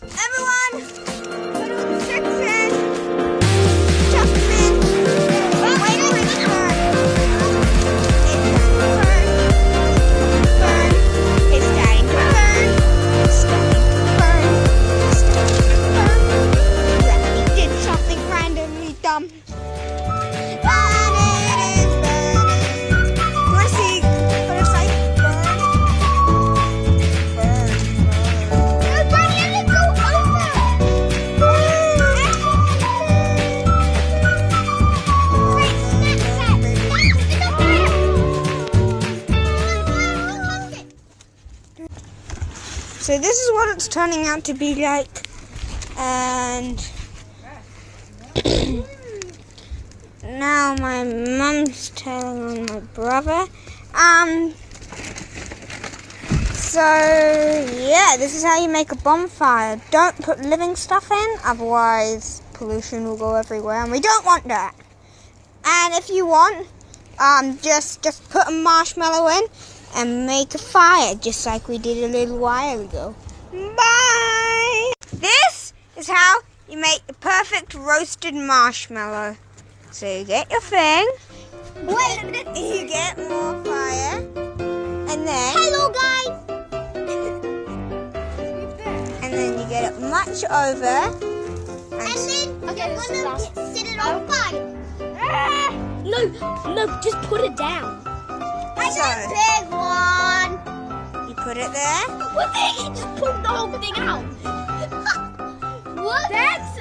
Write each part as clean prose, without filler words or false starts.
Everyone, go to the section. Chuck them in. Wait for it to burn. Burn. It's starting to burn. It's starting to burn. It's starting to burn. Gravity did something randomly dumb. So this is what it's turning out to be like, and now my mum's telling on my brother. So yeah, this is how you make a bonfire. Don't put living stuff in, otherwise pollution will go everywhere, and we don't want that. And if you want, just put a marshmallow in and make a fire, just like we did a little while ago. Bye! This is how you make the perfect roasted marshmallow. So you get your thing, you get more fire, and then... Hello guys! And then you get it much over. And then you're gonna set it on fire. No, just put it down. I got a big one. You put it there. What the heck? You just pulled the whole thing out. What? That's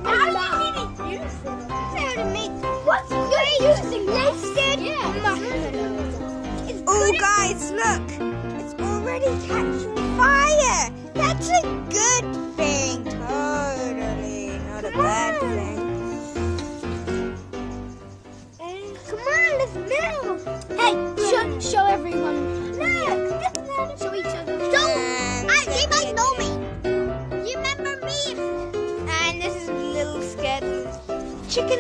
how you didn't use it. That's how to make. What's you're using roasted marshmallows. Oh guys, look! It's already catching fire. That's a good thing. Totally, not a bad thing. Hey, show everyone. Show each other. They might know me. You remember me? And this is a little scared chicken.